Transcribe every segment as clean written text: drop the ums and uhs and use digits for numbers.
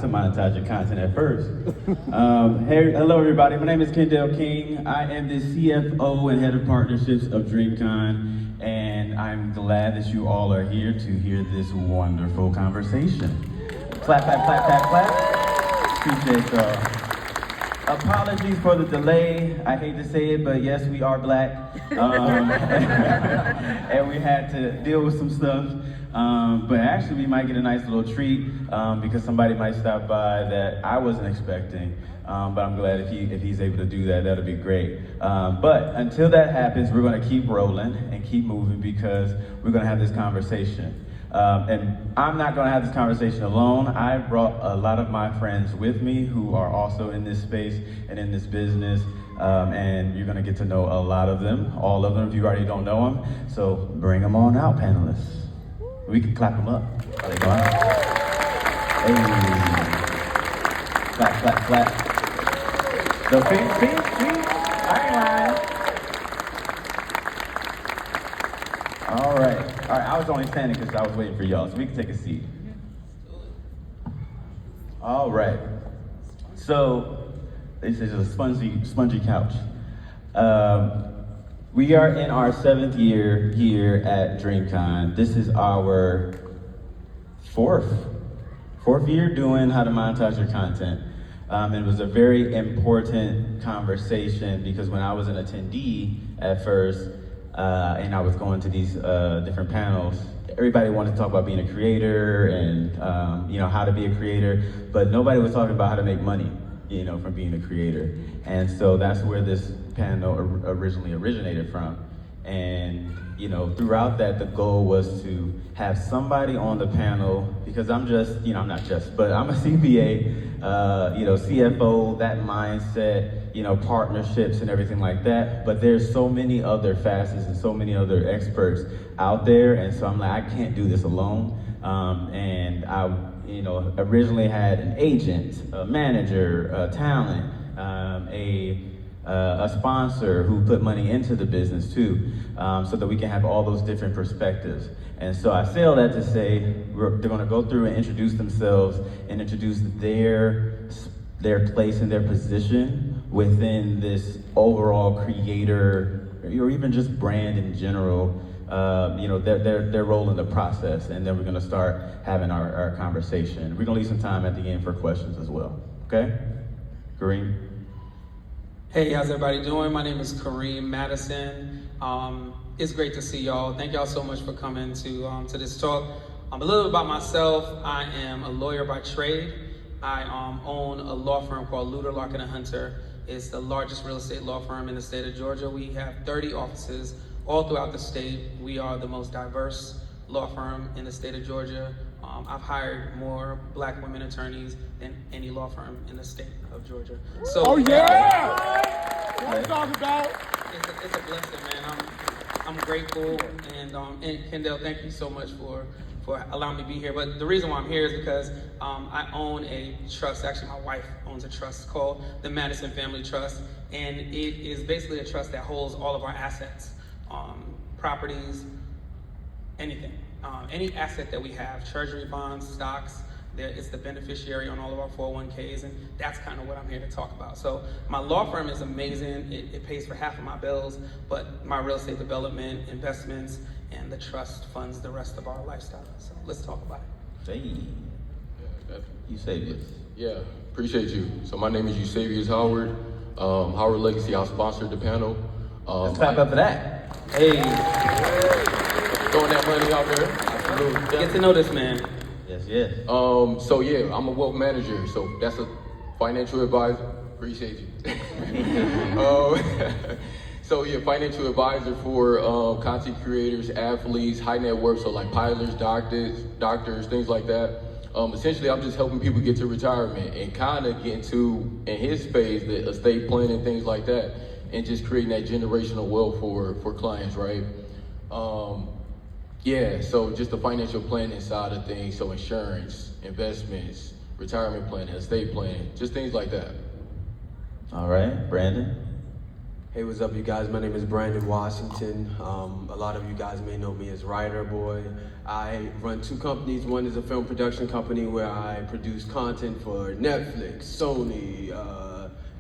to monetize your content at first. Hey, hello everybody, my name is Kendall King. I am the CFO and Head of Partnerships of DreamCon, and I'm glad that you all are here to hear this wonderful conversation. Clap, clap, clap, clap, clap. Appreciate y'all. Apologies for the delay. I hate to say it, but yes, we are black. And we had to deal with some stuff. But actually, we might get a nice little treat because somebody might stop by that I wasn't expecting. But I'm glad if he's able to do that, that'll be great. But until that happens, we're gonna keep rolling and keep moving because we're gonna have this conversation. And I'm not gonna have this conversation alone. I brought a lot of my friends with me who are also in this space and in this business. And you're gonna get to know a lot of them, all of them if you already don't know them. So bring them on out, panelists. We can clap them up. Are they going? Hey. Clap, clap, clap. So see? I ain't lying. All right, I was only standing because I was waiting for y'all, so we can take a seat. All right, so this is a spongy couch. We are in our 7th year here at DreamCon. This is our fourth year doing how to monetize your content. It was a very important conversation because when I was an attendee at first, and I was going to these different panels, everybody wanted to talk about being a creator and how to be a creator, but nobody was talking about how to make money, from being a creator. And so that's where this panel originally originated from. And throughout that, the goal was to have somebody on the panel, because I'm a CPA, CFO, that mindset, partnerships and everything like that. But there's so many other facets and so many other experts out there. And so I'm like, I can't do this alone. And I, originally had an agent, a manager, a talent, a sponsor who put money into the business too, so that we can have all those different perspectives. And so I say all that to say they're going to go through and introduce themselves and introduce their place and their position within this overall creator or even just brand in general. Their role in the process, and then we're going to start having our conversation. We're going to leave some time at the end for questions as well. Okay, Kareem. Hey, how's everybody doing? My name is Kareem Madison. It's great to see y'all. Thank y'all so much for coming to this talk. A little bit about myself. I am a lawyer by trade. I own a law firm called Luter, Larkin & Hunter. It's the largest real estate law firm in the state of Georgia. We have 30 offices all throughout the state. We are the most diverse law firm in the state of Georgia. I've hired more black women attorneys than any law firm in the state of Georgia. So, oh yeah! What we talking about? It's a blessing, man. I'm grateful, and Kendall, thank you so much for allowing me to be here. But the reason why I'm here is because I own a trust. Actually, my wife owns a trust called the Madison Family Trust, and it is basically a trust that holds all of our assets, properties, anything. Any asset that we have, treasury bonds, stocks, it's the beneficiary on all of our 401ks, and that's kind of what I'm here to talk about. So my law firm is amazing. It pays for half of my bills, but my real estate development, investments, and the trust funds the rest of our lifestyle. So let's talk about it. Hey, Eusebius. Yeah, appreciate you. So my name is Eusebius Howard. Howard Legacy, I sponsored the panel. Let's clap up for that. Hey. Throwing that money out there. Absolutely. Get to know this man. Yes. So yeah, I'm a wealth manager. So that's a financial advisor. Appreciate you. So yeah, financial advisor for content creators, athletes, high net worth. So like pilots, doctors, things like that. Essentially, I'm just helping people get to retirement and kind of get into, in his phase, the estate planning, things like that, and just creating that generational wealth for clients, right? Yeah, so just the financial planning side of things, so insurance, investments, retirement planning, estate planning, just things like that. All right, Brandon. Hey, what's up, you guys? My name is Brandon Washington. A lot of you guys may know me as Writer Boy. I run 2 companies. One is a film production company where I produce content for Netflix, Sony,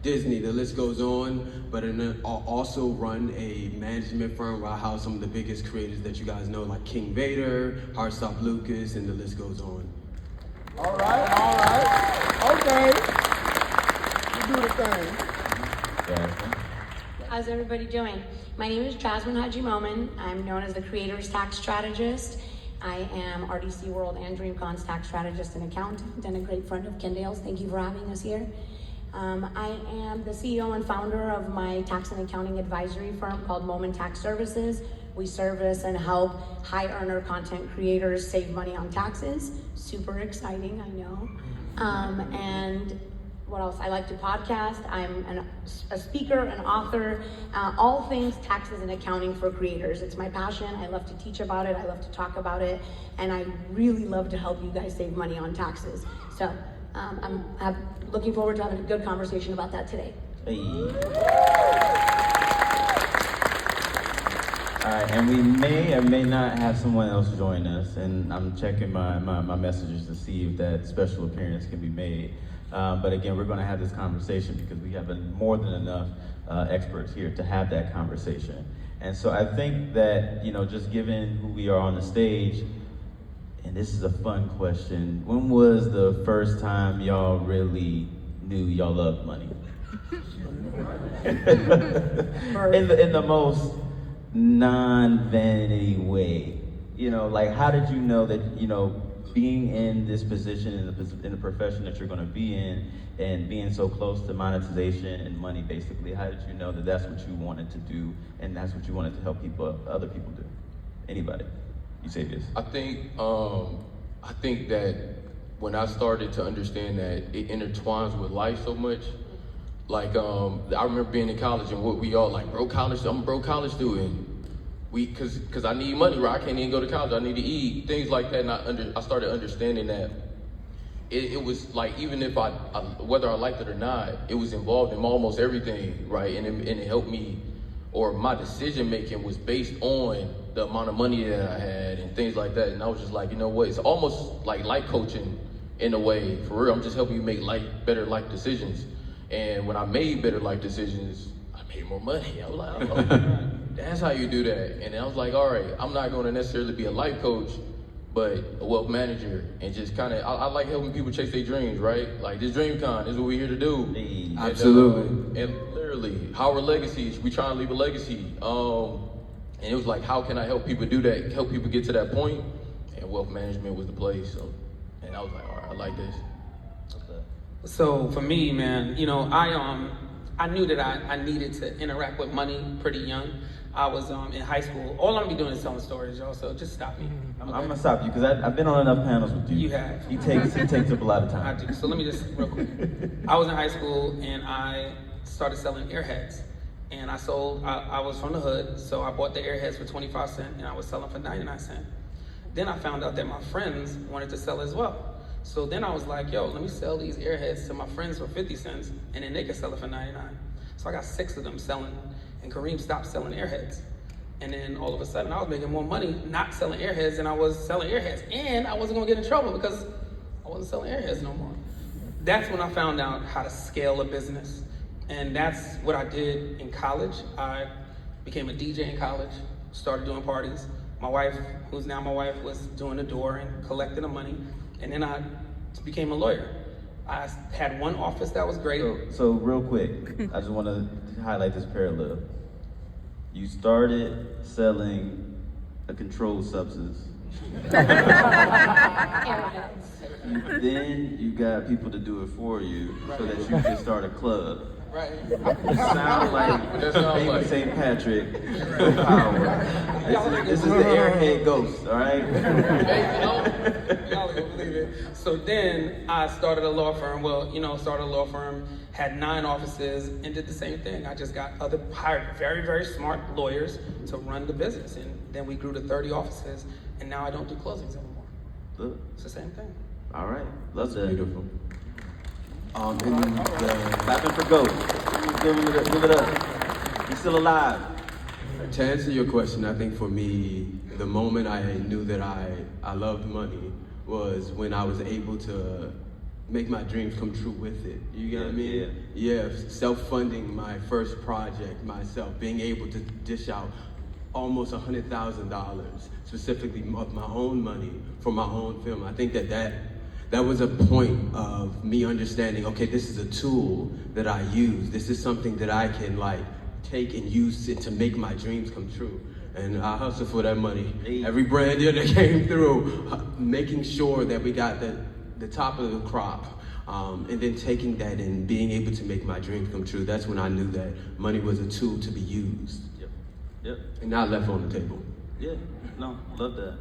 Disney, the list goes on. But I also run a management firm where I house some of the biggest creators that you guys know, like King Vader, Heartstop Lucas, and the list goes on. All right. Okay. You do the thing. How's everybody doing? My name is Jasmine Haji Momin. I'm known as the Creator's Tax Strategist. I am RDC World and DreamCon's tax strategist and accountant, and a great friend of Kendale's. Thank you for having us here. I am the CEO and founder of my tax and accounting advisory firm called Moment Tax Services. We service and help high earner content creators save money on taxes. Super exciting, I know. And what else? I like to podcast. I'm a speaker, an author, all things taxes and accounting for creators. It's my passion. I love to teach about it. I love to talk about it. And I really love to help you guys save money on taxes. So I'm looking forward to having a good conversation about that today. Hey. All right, and we may or may not have someone else join us, and I'm checking my messages to see if that special appearance can be made. But again, we're going to have this conversation because we have more than enough experts here to have that conversation. And so I think that, just given who we are on the stage, and this is a fun question, when was the first time y'all really knew y'all loved money? in the most non-vanity way. Like, how did you know that, being in this position, in the profession that you're going to be in, and being so close to monetization and money, basically, how did you know that that's what you wanted to do, and that's what you wanted to help other people do? Anybody? You say this. I think that when I started to understand that it intertwines with life so much, like I remember being in college and what we all like, I'm a broke college student. Cause I need money, right? I can't even go to college. I need to eat, things like that. And I started understanding that it was like, even if I whether I liked it or not, it was involved in almost everything, right? And it helped me, or my decision making was based on the amount of money that I had and things like that. And I was just like, you know what? It's almost like life coaching in a way. For real, I'm just helping you make better life decisions. And when I made better life decisions, I made more money. I was like, oh, that's how you do that. And I was like, all right, I'm not going to necessarily be a life coach, but a wealth manager, and just kind of, I like helping people chase their dreams, right? Like this DreamCon is what we're here to do. Hey, absolutely. And literally, our legacies, we try and leave a legacy. And it was like, how can I help people do that? Help people get to that point? And wealth management was the place. So, and I was like, all right, I like this. So for me, man, I knew that I needed to interact with money pretty young. I was in high school. All I'm gonna be doing is telling stories, y'all. So just stop me. Okay? I'm gonna stop you because I've been on enough panels with you. You have. He takes up a lot of time. I do. So let me just real quick. I was in high school and I started selling airheads. And I was from the hood, so I bought the airheads for 25 cents and I was selling for 99 cents. Then I found out that my friends wanted to sell as well. So then I was like, yo, let me sell these airheads to my friends for 50 cents and then they can sell it for 99. So I got 6 of them selling, and Kareem stopped selling airheads. And then all of a sudden I was making more money not selling airheads than I was selling airheads. And I wasn't gonna get in trouble because I wasn't selling airheads no more. That's when I found out how to scale a business. And that's what I did in college. I became a DJ in college, started doing parties. My wife, who's now my wife, was doing the door and collecting the money. And then I became a lawyer. I had one office that was great. So real quick, I just want to highlight this parallel. You started selling a controlled substance. Then you got people to do it for you so that you can start a club. Right. You sound like famous St. Patrick, no power. This is the airhead ghost, all right? Y'all ain't gonna believe it. So then I started a law firm. Started a law firm, had 9 offices, and did the same thing. I just hired very, very smart lawyers to run the business. And then we grew to 30 offices, and now I don't do closings anymore. Look. It's the same thing. All right, love that. Beautiful. Clapping for Ghost. Give it up. He's still alive. To answer your question, I think for me, the moment I knew that I loved money was when I was able to make my dreams come true with it. You get what I mean? Yeah, self-funding my first project myself, being able to dish out almost $100,000 specifically of my own money for my own film. I think that was a point of me understanding, okay, this is a tool that I use. This is something that I can like take and use it to make my dreams come true. And I hustle for that money. Every brand deal that came through, making sure that we got the top of the crop, and then taking that and being able to make my dreams come true. That's when I knew that money was a tool to be used. Yep. And not left on the table. Yeah. No, love that.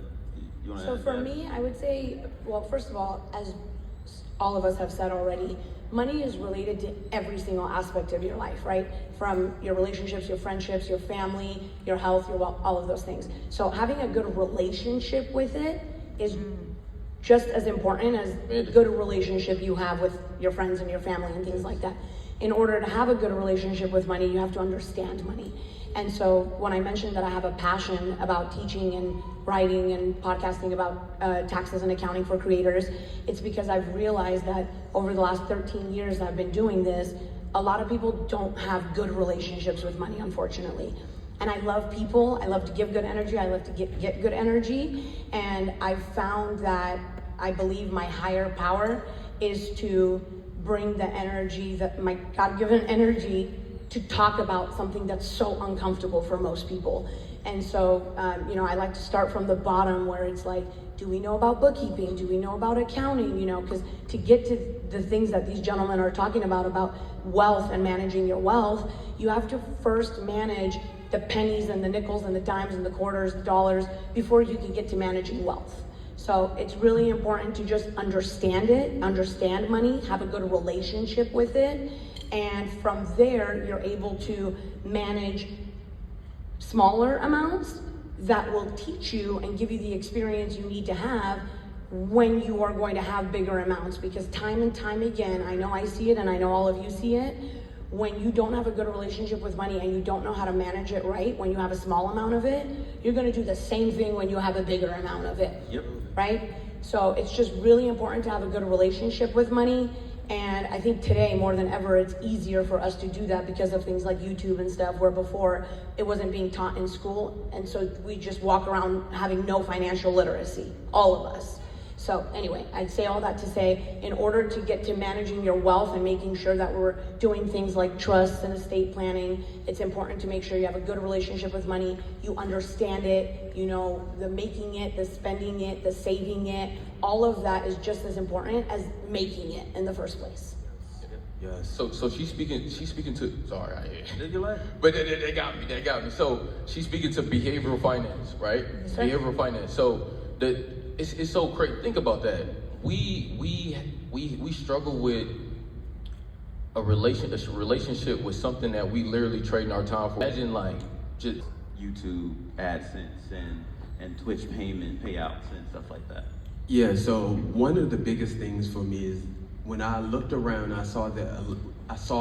You wanna So add for that? me, I would say, well, first of all, as all of us have said already, money is related to every single aspect of your life, right? From your relationships, your friendships, your family, your health, your wealth, all of those things. So having a good relationship with it is just as important as the good relationship you have with your friends and your family and things like that. In order to have a good relationship with money, you have to understand money. And so when I mentioned that I have a passion about teaching and writing and podcasting about taxes and accounting for creators, it's because I've realized that over the last 13 years I've been doing this, a lot of people don't have good relationships with money, unfortunately. And I love people, I love to give good energy, I love to get good energy, and I've found that I believe my higher power is to bring the energy, that my God-given energy, to talk about something that's so uncomfortable for most people. And so, I like to start from the bottom where it's like, do we know about bookkeeping? Do we know about accounting? Because to get to the things that these gentlemen are talking about wealth and managing your wealth, you have to first manage the pennies and the nickels and the dimes and the quarters, the dollars, before you can get to managing wealth. So it's really important to just understand it, understand money, have a good relationship with it, and from there, you're able to manage smaller amounts that will teach you and give you the experience you need to have when you are going to have bigger amounts. Because time and time again, I know I see it and I know all of you see it, when you don't have a good relationship with money and you don't know how to manage it right, when you have a small amount of it, you're gonna do the same thing when you have a bigger amount of it. Yep. Right? So it's just really important to have a good relationship with money. And I think today, more than ever, it's easier for us to do that because of things like YouTube and stuff, where before it wasn't being taught in school. And so we just walk around having no financial literacy, all of us. So anyway, I'd say all that to say, in order to get to managing your wealth and making sure that we're doing things like trusts and estate planning, it's important to make sure you have a good relationship with money, you understand it, the making it, the spending it, the saving it, all of that is just as important as making it in the first place. Yes. So she's speaking to, sorry, Did you like? but they got me. So she's speaking to behavioral finance, right? Yes, sir. Behavioral finance. So it's so crazy. Think about that. We struggle with a relationship with something that we literally trading our time for. Imagine like just YouTube AdSense and Twitch payouts and stuff like that. Yeah, so one of the biggest things for me is when I looked around, I saw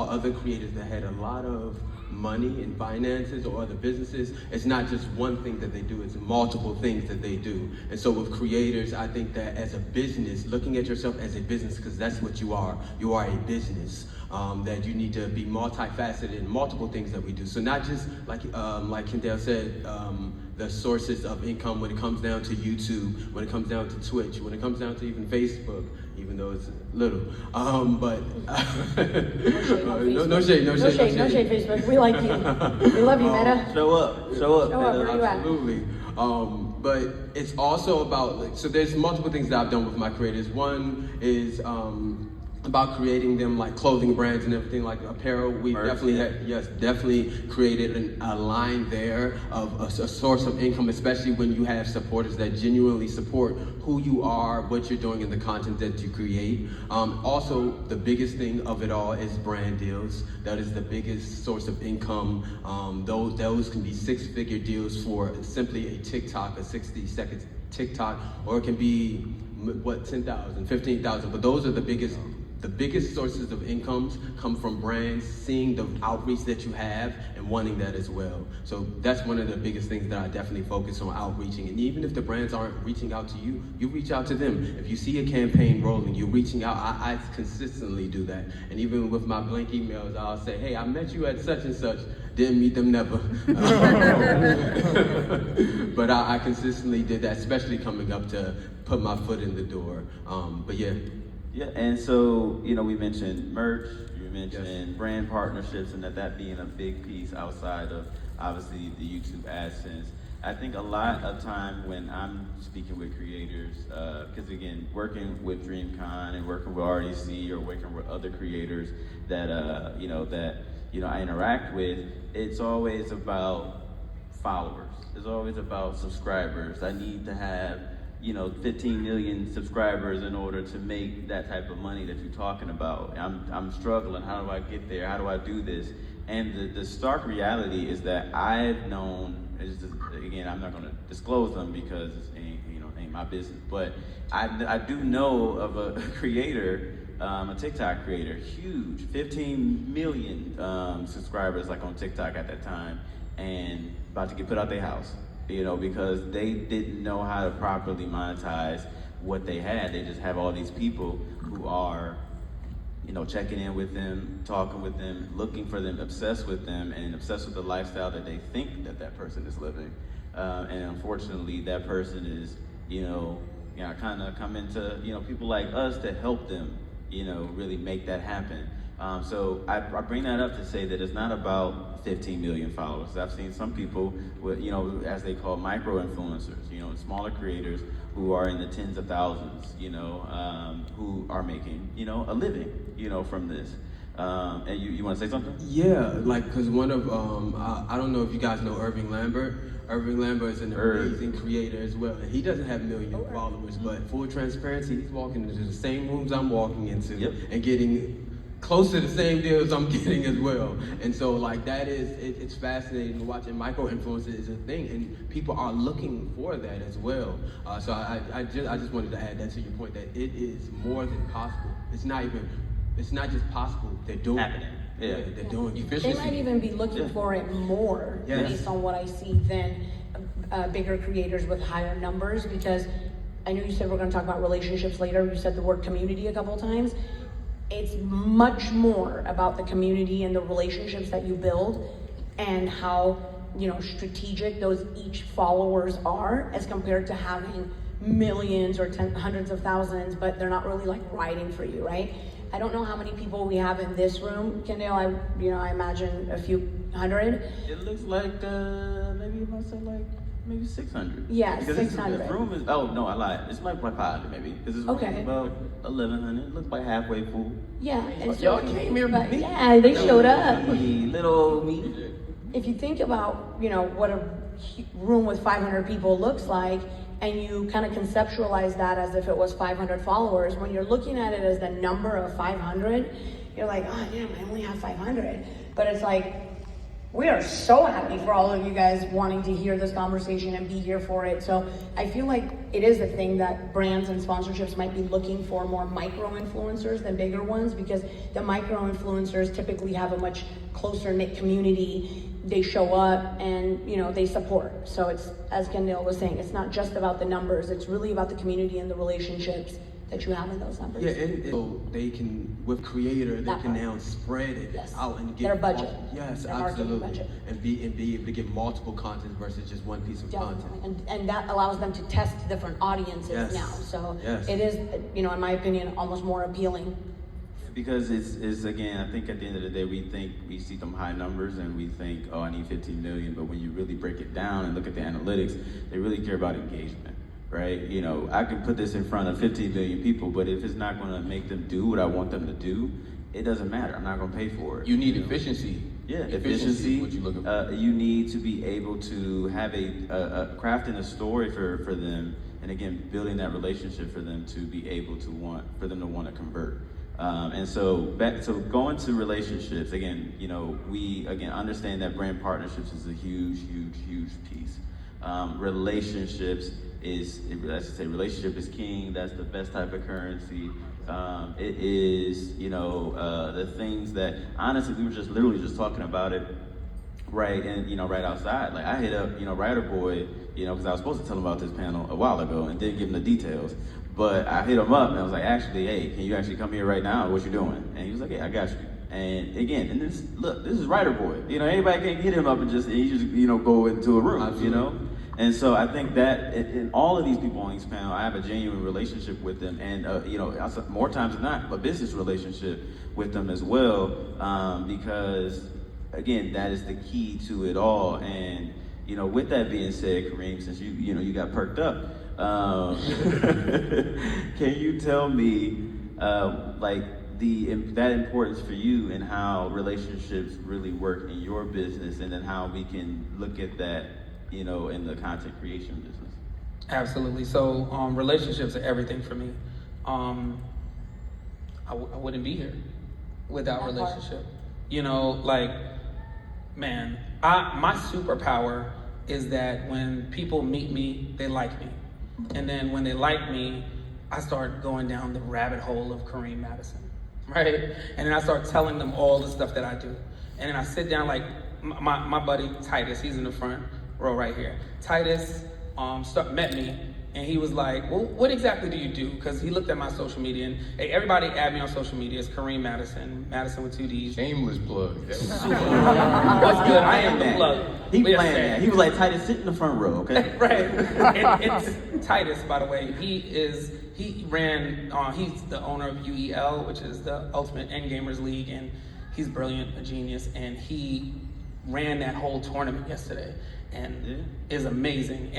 other creators that had a lot of money in finances or other businesses. It's not just one thing that they do, it's multiple things that they do. And so with creators, I think that as a business, looking at yourself as a business, because that's what you are a business, that you need to be multifaceted in multiple things that we do. So not just like Kendall said, the sources of income when it comes down to YouTube, when it comes down to Twitch, when it comes down to even Facebook, even though it's little. But no shade, Facebook. We like you. We love you, Meta. Show up. Show up. Where you at? Absolutely. But it's also about, so there's multiple things that I've done with my creators. One is about creating them like clothing brands and everything, like apparel. We definitely created a line there of a source of income, especially when you have supporters that genuinely support who you are, what you're doing, and the content that you create. Also, the biggest thing of it all is brand deals. That is the biggest source of income. Those can be six-figure deals for simply a TikTok, a 60-second TikTok, or it can be 10,000, 15,000. But those are the biggest the biggest sources of incomes come from brands seeing the outreach that you have and wanting that as well. So that's one of the biggest things that I definitely focus on, outreaching. And even if the brands aren't reaching out to you, you reach out to them. If you see a campaign rolling, you're reaching out. I consistently do that. And even with my blank emails, I'll say, hey, I met you at such and such. Didn't meet them, never. But I consistently did that, especially coming up to put my foot in the door. But yeah. Yeah, and so, you know, we mentioned merch, you mentioned brand partnerships, and that being a big piece outside of, obviously, the YouTube AdSense. I think a lot of time when I'm speaking with creators, because again, working with DreamCon and working with RDC or working with other creators that, I interact with, it's always about followers. It's always about subscribers. I need to have 15 million subscribers in order to make that type of money that you're talking about. I'm struggling. How do I get there? How do I do this? And the stark reality is that I've known, again, I'm not going to disclose them because it ain't my business, but I do know of a creator, a TikTok creator, huge, 15 million subscribers like on TikTok at that time, and about to get put out their house. Because they didn't know how to properly monetize what they had. They just have all these people who are, checking in with them, talking with them, looking for them, obsessed with them, and obsessed with the lifestyle that they think that person is living. And unfortunately, that person is, kind of come into, people like us to help them, really make that happen. So I bring that up to say that it's not about 15 million followers. I've seen some people with, as they call micro-influencers, smaller creators who are in the tens of thousands, who are making, a living, from this. And you want to say something? Yeah, because one of, I don't know if you guys know Irving Lambert. Irving Lambert is an amazing creator as well. And he doesn't have million followers, but full transparency, he's walking into the same rooms I'm walking into and getting close to the same deals I'm getting as well. And so it's fascinating to watch, and micro-influencer is a thing, and people are looking for that as well. So I just wanted to add that to your point, that it is more than possible. It's not just possible, they're doing happening. Yeah, they're doing They might even be looking for it more, based on what I see, than bigger creators with higher numbers, because I know you said we're gonna talk about relationships later. You said the word community a couple of times. It's much more about the community and the relationships that you build and how, strategic those each followers are, as compared to having millions or hundreds of thousands, but they're not really riding for you, right? I don't know how many people we have in this room, Kendall. I imagine a few hundred. It looks like maybe 600. Yeah, because 600. This room is, oh no, I lied. It's like 500 maybe. Because this room is about 1,100. It looks like halfway full. Yeah. And so, y'all came here, but yeah, they showed up. Little me. If you think about, what a room with 500 people looks like, and you kind of conceptualize that as if it was 500 followers, when you're looking at it as the number of 500, you're like, oh damn, I only have 500. But it's like, we are so happy for all of you guys wanting to hear this conversation and be here for it. So I feel like it is a thing that brands and sponsorships might be looking for more micro-influencers than bigger ones, because the micro-influencers typically have a much closer knit community. They show up and, they support. So it's, as Kendall was saying, it's not just about the numbers. It's really about the community and the relationships that you have in those numbers. Yeah, and so they can, with creator, they can now spread it out and get their budget. Yes, their absolutely. Budget. And be able to get multiple content versus just one piece of content. And that allows them to test different audiences now. So it is, in my opinion, almost more appealing. Because it's again, I think at the end of the day, we see them high numbers and we think, oh, I need 15 million. But when you really break it down and look at the analytics, they really care about engagement. Right? I can put this in front of 15 million people, but if it's not going to make them do what I want them to do, it doesn't matter. I'm not going to pay for it. You need efficiency. Yeah, efficiency is what you're looking for. You need to be able to have a crafting a story for them, and again, building that relationship for them to be able to want to convert. And so going to relationships, again, we understand that brand partnerships is a huge piece. Relationships is, relationship is king. That's the best type of currency. It is, the things that, honestly, we were just literally just talking about it right outside. Like I hit up, Writer Boy, because I was supposed to tell him about this panel a while ago and didn't give him the details. But I hit him up and I was like, actually, hey, can you actually come here right now? What you doing? And he was like, yeah, I got you. And again, this is Writer Boy. Anybody can hit him up and he just go into a room, Absolutely. And so I think that in all of these people on this panel, I have a genuine relationship with them, and more times than not, a business relationship with them as well, because again, that is the key to it all. And with that being said, Kareem, since you got perked up, can you tell me that importance for you and how relationships really work in your business, and then how we can look at that in the content creation business? Absolutely. So relationships are everything for me. I wouldn't be here without That part. relationship. My superpower is that when people meet me, they like me. And then when they like me, I start going down the rabbit hole of Kareem Madison, right? And then I start telling them all the stuff that I do. And then I sit down like my buddy Titus, he's in the front row right here. Titus met me, and he was like, well, what exactly do you do? Because he looked at my social media, and hey, everybody add me on social media. It's Kareem Madison, Madison with 2 D's. Shameless plug. What's good? I am the plug. He We playing understand. that. He was like, Titus, sit in the front row, okay? Right. It's Titus, by the way. He's the owner of UEL, which is the Ultimate Endgamers League, and he's brilliant, a genius, and he ran that whole tournament yesterday, and is amazing.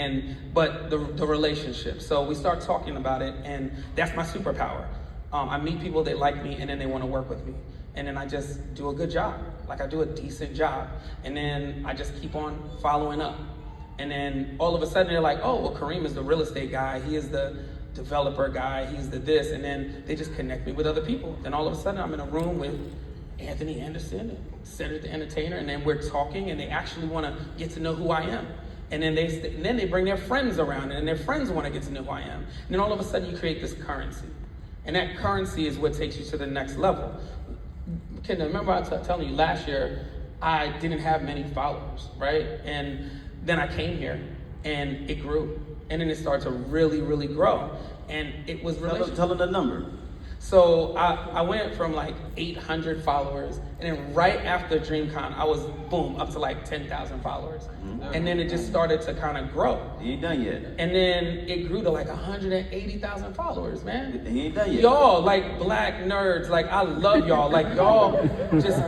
But the relationship. So we start talking about it, and that's my superpower. I meet people that like me, and then they want to work with me. And then I just do a good job. Like I do a decent job. And then I just keep on following up. And then all of a sudden they're like, oh, well, Kareem is the real estate guy. He is the developer guy. He's the this. And then they just connect me with other people. Then all of a sudden I'm in a room with Anthony Anderson and Cedric the Entertainer. And then we're talking, and they actually want to get to know who I am. And then they bring their friends around, and their friends want to get to know who I am. And then all of a sudden you create this currency. And that currency is what takes you to the next level. Kendall, remember I was telling you last year, I didn't have many followers, right? And then I came here, and it grew. And then it started to really, really grow. And it was really... Tell them the number. So I went from like 800 followers, and then right after DreamCon, I was, boom, up to like 10,000 followers. Mm-hmm. And then it just started to kind of grow. He ain't done yet. And then it grew to like 180,000 followers, man. He ain't done yet. Y'all, like black nerds, like I love y'all. Like y'all just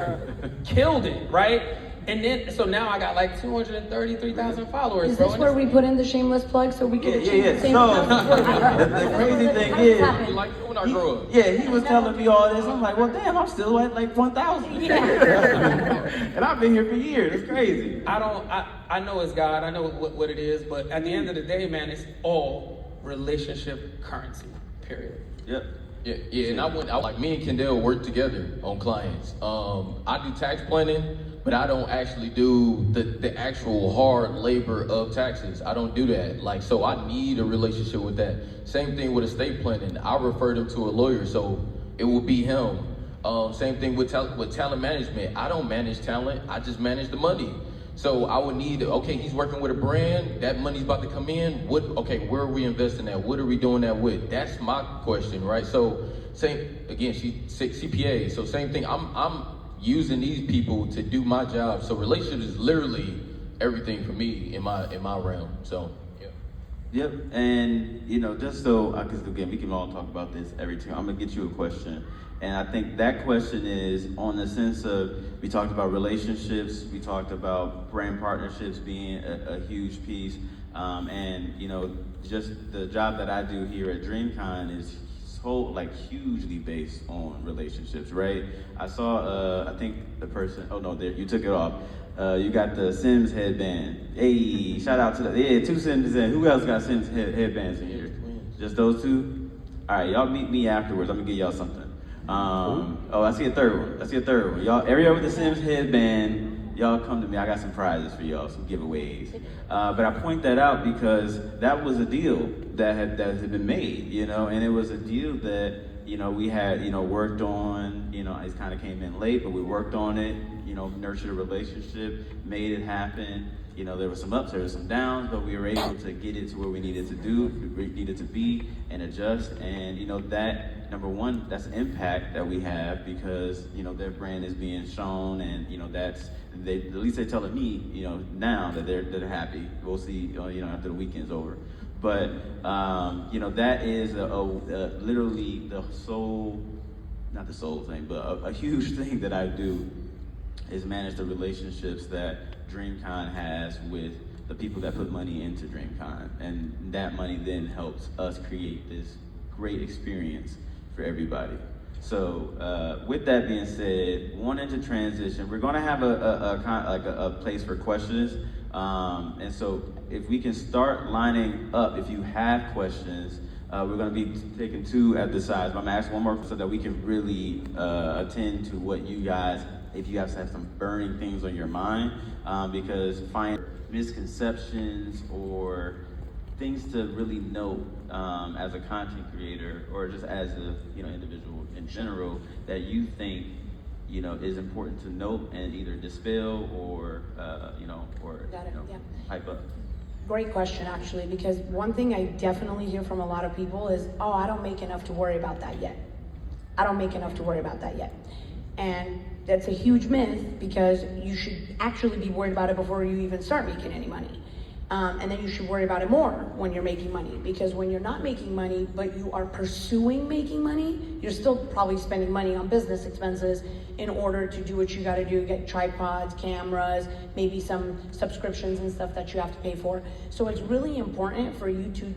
killed it, right? And then, so now I got like 233,000 followers. Is this where we put in the shameless plug so we can achieve the same So, the crazy thing is, You like it when I grow up. he was telling me all this. I'm like, well, damn, I'm still at like 1,000. And I've been here for years. It's crazy. I know it's God. I know what it is. But at the end of the day, man, it's all relationship currency, period. Yep. Yeah, and I like me and Kendall work together on clients. I do tax planning, but I don't actually do the actual hard labor of taxes. I don't do that. Like, so I need a relationship with that. Same thing with estate planning. I refer them to a lawyer, so it will be him. Same thing with talent management. I don't manage talent. I just manage the money. So I would need, okay, he's working with a brand, that money's about to come in, where are we investing at? What are we doing that with? That's my question, right? So she's CPA, so same thing, I'm using these people to do my job. So relationships is literally everything for me in my realm, so. Yep, and just so, because again, we can all talk about this every time. I'm gonna get you a question, and I think that question is on the sense of, we talked about relationships, we talked about brand partnerships being a huge piece, and just the job that I do here at DreamCon is hugely based on relationships, right? I saw, I think the person, oh no, there, you took it off. You got the Sims headband. Hey, shout out to two Sims. Who else got Sims headbands in here? Just those two? All right, y'all meet me afterwards. I'm gonna give y'all something. I see a third one. Y'all, everybody with the Sims headband, y'all come to me. I got some prizes for y'all, some giveaways. But I point that out because that was a deal that had been made, and it was a deal that you know, we had, you know, worked on, you know, it kind of came in late, but we worked on it, you know, nurtured a relationship, made it happen. You know, there were some ups, there were some downs, but we were able to get it to where we needed to be and adjust. And, you know, that, number one, that's impact that we have because, you know, their brand is being shown and, you know, at least they're telling me, you know, now that they're happy. We'll see, you know, after the weekend's over. But, you know, that is literally the soul, not the soul thing, but a huge thing that I do is manage the relationships that DreamCon has with the people that put money into DreamCon. And that money then helps us create this great experience for everybody. So with that being said, wanting to transition, we're gonna have a place for questions. And so if we can start lining up, if you have questions, we're gonna be taking two at the sides. I'm gonna ask one more so that we can really attend to what you guys, if you guys have some burning things on your mind, because find misconceptions or things to really note as a content creator or just as a, you know, individual in general that you think, you know, is important to note and either dispel or you know, hype up. Great question, actually, because one thing I definitely hear from a lot of people is, oh, I don't make enough to worry about that yet. I don't make enough to worry about that yet. And that's a huge myth because you should actually be worried about it before you even start making any money. And then you should worry about it more when you're making money, because when you're not making money, but you are pursuing making money, you're still probably spending money on business expenses in order to do what you gotta do, get tripods, cameras, maybe some subscriptions and stuff that you have to pay for. So it's really important for you to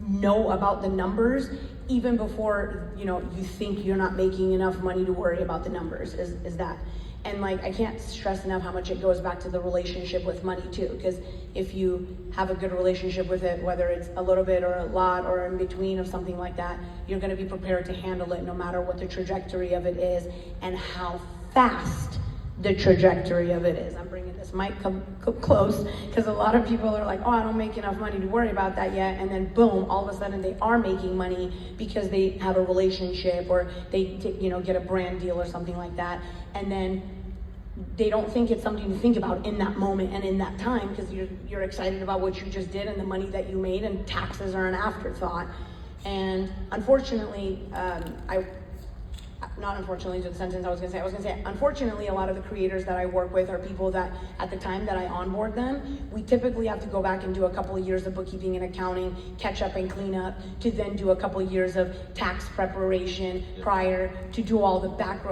know about the numbers even before, you know, you think you're not making enough money to worry about the numbers, is that. And like, I can't stress enough how much it goes back to the relationship with money too, because if you have a good relationship with it, whether it's a little bit or a lot or in between of something like that, you're gonna be prepared to handle it no matter what the trajectory of it is and how fast the trajectory of it is. I'm bringing this mic close because a lot of people are like, oh, I don't make enough money to worry about that yet. And then boom, all of a sudden they are making money because they have a relationship or they, you know, get a brand deal or something like that. And then they don't think it's something to think about in that moment and in that time because you're excited about what you just did and the money that you made, and taxes are an afterthought. And unfortunately, not unfortunately to the sentence I was gonna say, unfortunately, a lot of the creators that I work with are people that at the time that I onboard them, we typically have to go back and do a couple of years of bookkeeping and accounting, catch up and clean up, to then do a couple of years of tax preparation prior to do all the back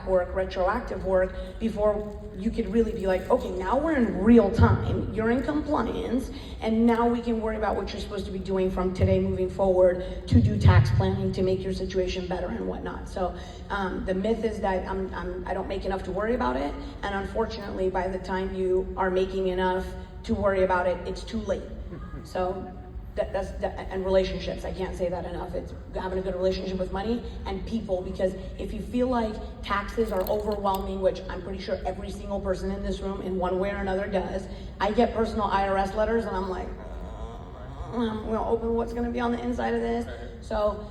work, retroactive work, before you could really be like, okay, now we're in real time, you're in compliance, and now we can worry about what you're supposed to be doing from today moving forward to do tax planning to make your situation better and whatnot. So the myth is that I don't make enough to worry about it, and unfortunately, by the time you are making enough to worry about it, it's too late. So and relationships, I can't say that enough. It's having a good relationship with money and people, because if you feel like taxes are overwhelming, which I'm pretty sure every single person in this room in one way or another does, I get personal IRS letters and I'm like, I'm gonna open what's gonna be on the inside of this. So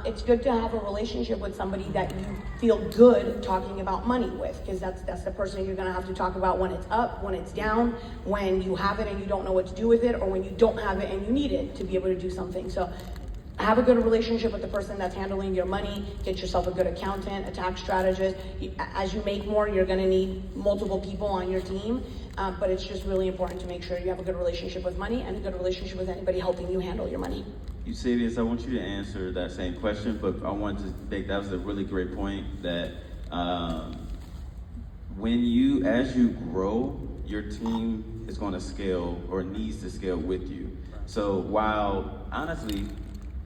it's good to have a relationship with somebody that you feel good talking about money with, because that's the person you're gonna have to talk about when it's up, when it's down, when you have it and you don't know what to do with it, or when you don't have it and you need it to be able to do something. So have a good relationship with the person that's handling your money. Get yourself a good accountant, a tax strategist. As you make more, you're gonna need multiple people on your team, but it's just really important to make sure you have a good relationship with money and a good relationship with anybody helping you handle your money. Eusebius, I want you to answer that same question, but I wanted to make, that was a really great point, that as you grow, your team is going to scale or needs to scale with you. So while honestly,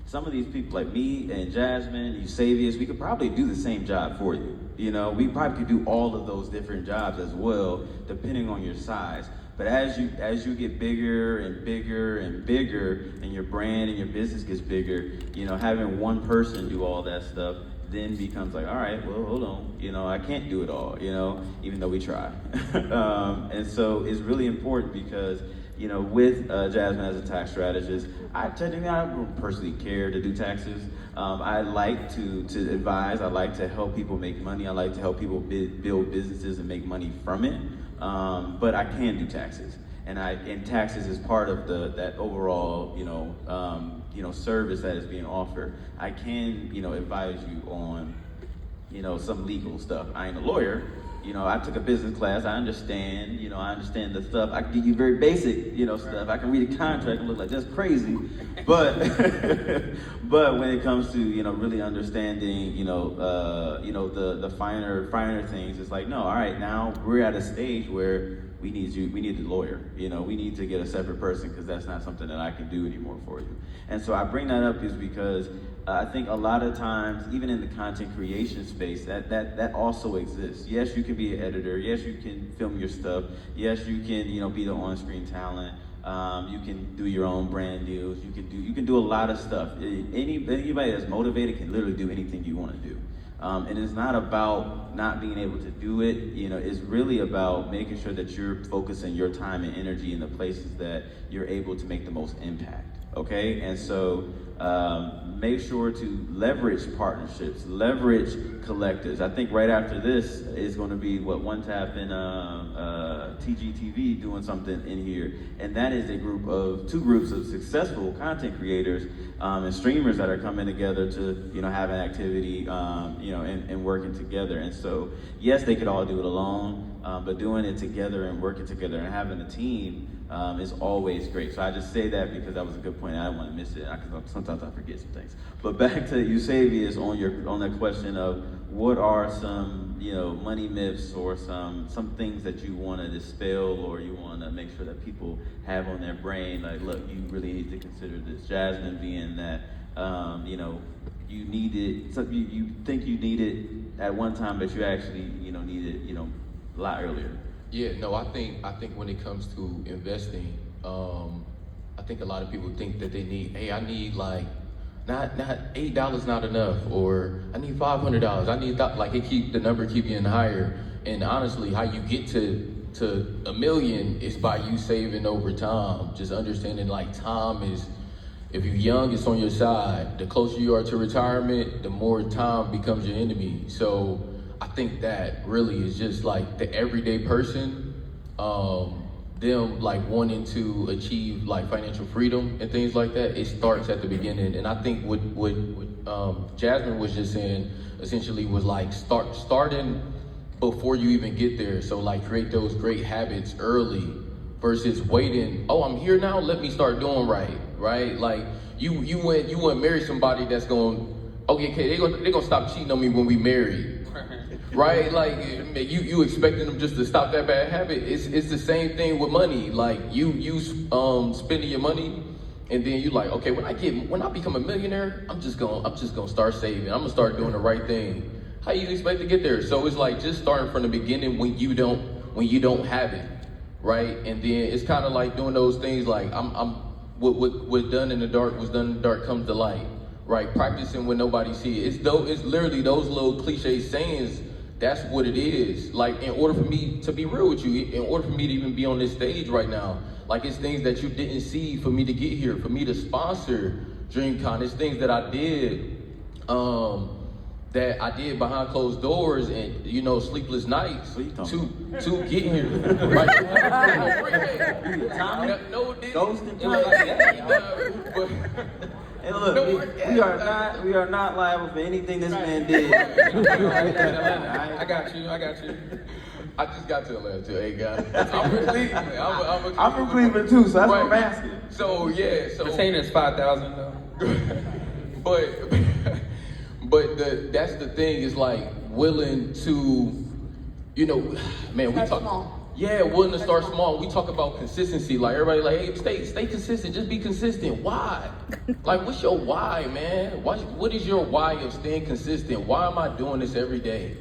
some of these people like me and Jasmine, Eusebius, we could probably do the same job for you. You know, we probably could do all of those different jobs as well, depending on your size. But as you get bigger and bigger and bigger, and your brand and your business gets bigger, you know, having one person do all that stuff then becomes like, all right, well, hold on, you know, I can't do it all, you know, even though we try. And so it's really important because, you know, with Jasmine as a tax strategist, I don't personally care to do taxes, I like to advise. I like to help people make money. I like to help people build businesses and make money from it. But I can do taxes, and taxes is part of that overall service that is being offered. I can advise you on some legal stuff. I ain't a lawyer. I took a business class. I understand. I understand the stuff. I can give you very basic, stuff. I can read a contract and look like that's crazy, but but when it comes to really understanding, the finer things, it's like no. All right, now we're at a stage where we need a lawyer. We need to get a separate person because that's not something that I can do anymore for you. And so I bring that up is because I think a lot of times, even in the content creation space, that also exists. Yes, you can be an editor. Yes, you can film your stuff. Yes, you can be the on-screen talent. You can do your own brand deals. You can do a lot of stuff. Anybody that's motivated can literally do anything you want to do. And it's not about not being able to do it. It's really about making sure that you're focusing your time and energy in the places that you're able to make the most impact. Okay, and so make sure to leverage partnerships, leverage collectors. I think right after this is going to be One Tap and TGTV doing something in here, and that is two groups of successful content creators and streamers that are coming together to have an activity, and working together. And so yes, they could all do it alone, but doing it together and working together and having a team is always great. So I just say that because that was a good point. I don't want to miss it because sometimes I forget some things. But back to Eusebius on that question of what are some money myths or some things that you want to dispel or you want to make sure that people have on their brain. Like, look, you really need to consider this. Jasmine being that you need it. So you think you need it at one time, but you actually need it a lot earlier. Yeah, no, I think when it comes to investing, I think a lot of people think that they need, hey, I need like not $8 not enough, or I need $500. I need the number keep getting higher. And honestly, how you get to $1 million is by you saving over time. Just understanding like time is, if you're young, it's on your side. The closer you are to retirement, the more time becomes your enemy. So I think that really is just like the everyday person, them like wanting to achieve like financial freedom and things like that. It starts at the beginning, and I think what Jasmine was just saying essentially was like starting before you even get there. So like create those great habits early versus waiting. Oh, I'm here now. Let me start doing right. Like you want to marry somebody that's going. Okay, they're gonna stop cheating on me when we married. Right? Like you expecting them just to stop that bad habit. It's the same thing with money. Like you spending your money, and then you like, okay, when I become a millionaire, I'm just gonna start saving. I'm gonna start doing the right thing. How you expect to get there? So it's like just starting from the beginning when you don't have it, right? And then it's kind of like doing those things like what done in the dark was done in the dark comes to light. Right, practicing when nobody sees it. It's literally those little cliche sayings. That's what it is. Like, in order for me to be real with you, in order for me to even be on this stage right now, like it's things that you didn't see for me to get here, for me to sponsor DreamCon. It's things that I did, behind closed doors and sleepless nights to get here. Right? No, but. And look, we are not liable for anything this man did. I got you. I just got to Atlanta too, hey guys. I'm from Cleveland. I'm from Cleveland too, so that's what I'm asking. So yeah, Retain is 5,000 though. but that's the thing is like willing to, man, we talk. Small. Yeah, willing to start small. We talk about consistency. Like everybody, like, hey, stay consistent. Just be consistent. Why? Like, what's your why, man? What is your why of staying consistent? Why am I doing this every day?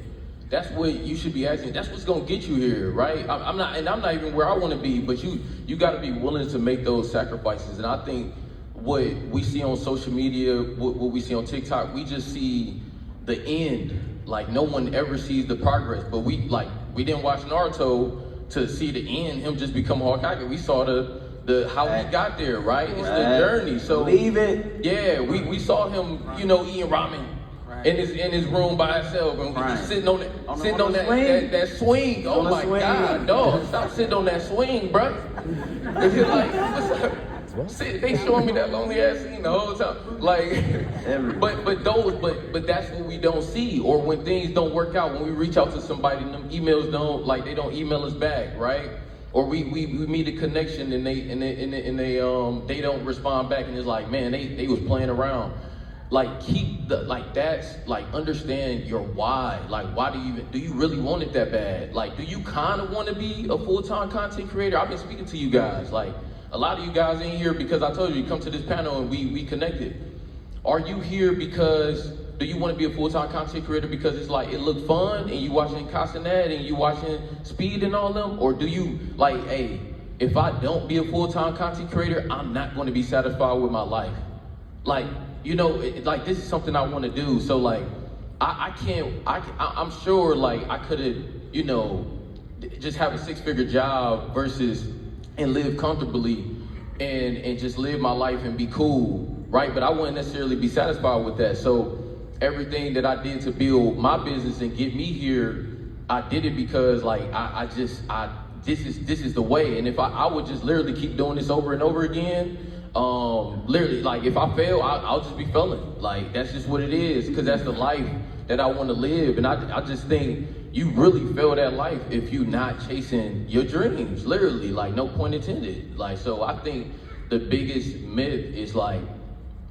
That's what you should be asking. That's what's gonna get you here, right? I'm not even where I want to be. But you got to be willing to make those sacrifices. And I think what we see on social media, what we see on TikTok, we just see the end. Like no one ever sees the progress. But we didn't watch Naruto to see the end, him just become Hokage. We saw the the how we got there, right? It's the journey. So leave it. Yeah, we saw him, you know, eating ramen in his room by himself, and we just sitting on that swing. Oh my God, dog! Stop sitting on that swing, bro. And you're like, what's up? They showing me that lonely ass scene the whole time. Like, but that's what we don't see. Or when things don't work out, when we reach out to somebody, and them emails they don't email us back, right? Or we meet a connection and they don't respond back, and it's like, man, they was playing around. Like, understand your why. Like, why do you really want it that bad? Like, do you kind of want to be a full-time content creator? I've been speaking to you guys, like, a lot of you guys in here because I told you come to this panel and we connected. Are you here because, do you want to be a full-time content creator because it's like, it looked fun and you watching Castanet and you watching Speed and all them? Or do you like, hey, if I don't be a full-time content creator, I'm not going to be satisfied with my life? Like, you know, like, this is something I want to do. So like, I'm sure like I could have, you know, just have a 6-figure job versus and live comfortably and just live my life and be cool, right? But I wouldn't necessarily be satisfied with that. So everything that I did to build my business and get me here, I did it because like this is the way. And if I would just literally keep doing this over and over again, literally, like, if I fail, I'll just be failing. Like, that's just what it is, because that's the life that I want to live. And I just think you really fail that life if you're not chasing your dreams, literally, like, no pun intended. Like, so I think the biggest myth is like,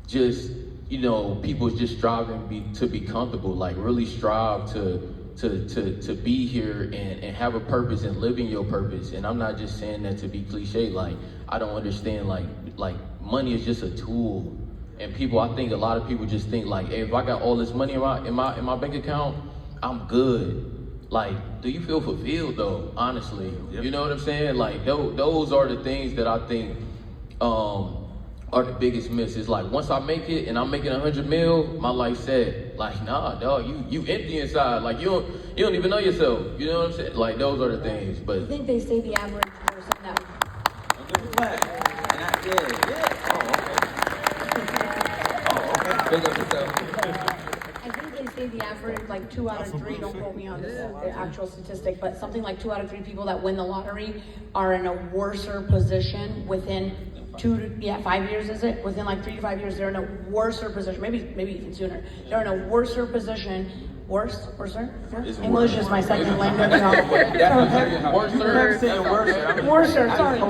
just, you know, people just striving to be comfortable, like really strive to be here and have a purpose and living your purpose. And I'm not just saying that to be cliche. Like, I don't understand, like money is just a tool. And I think a lot of people just think like, hey, if I got all this money in my bank account, I'm good. Like, do you feel fulfilled though? Honestly, yep. You know what I'm saying? Like, those are the things that I think are the biggest myths. It's like, once I make it and I'm making 100 mil, my life set. Like, nah, dog, you empty inside. Like, you don't even know yourself. You know what I'm saying? Like, those are the things. But I think they say the average person that. Big up yourself. I think they say the average, like 2 out of 3, don't quote me on the actual statistic, but something like 2 out of 3 people that win the lottery are in a worser position within 5 years, is it? Within like 3 to 5 years, they're in a worser position, maybe even sooner. They're in a worser position. Worser? English is my second language. Worser, sorry.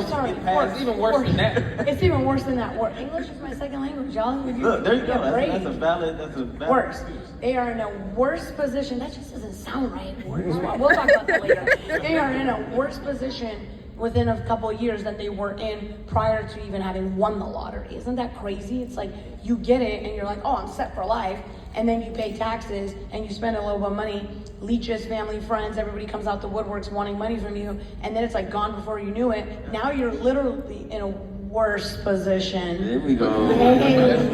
It's even worse than that. It's even worse than that. English is my second language, y'all. Look, there you go. That's a valid. Worse. They are in a worse position. That just doesn't sound right. We'll talk about that later. They are in a worse position within a couple of years than they were in prior to even having won the lottery. Isn't that crazy? It's like you get it and you're like, oh, I'm set for life. And then you pay taxes and you spend a little bit of money, leeches, family, friends, everybody comes out the woodworks wanting money from you. And then it's like gone before you knew it. Now you're literally in a worse position. There we go.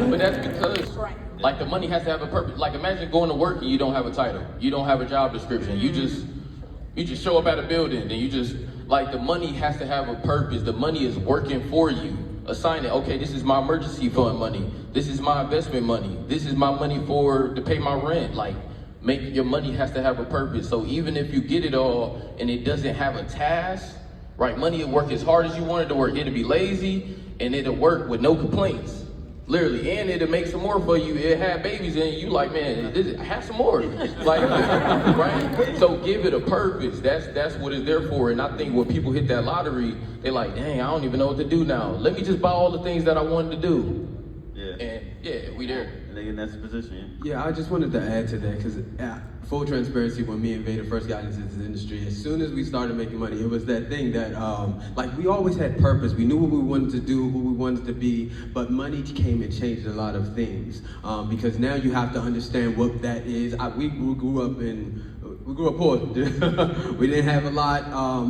But that's because, like, the money has to have a purpose. Like, imagine going to work and you don't have a title. You don't have a job description. You just show up at a building and you just, like, the money has to have a purpose. The money is working for you. Assign it, okay, this is my emergency fund money. This is my investment money. This is my money to pay my rent. Like, your money has to have a purpose. So even if you get it all and it doesn't have a task, right? Money will work as hard as you want it to work. It'll be lazy and it'll work with no complaints. Literally, and it'll make some more for you. It had babies in you, like, man, have some more. Like, right? So give it a purpose. That's what it's there for. And I think when people hit that lottery, they're like, dang, I don't even know what to do now. Let me just buy all the things that I wanted to do. Yeah. And yeah, we there. They in that position. Yeah, I just wanted to add to that because full transparency, when me and Vader first got into this industry, as soon as we started making money, it was that thing that, like, we always had purpose. We knew what we wanted to do, who we wanted to be, but money came and changed a lot of things. Because now you have to understand what that is. We grew up in We grew up poor. We didn't have a lot,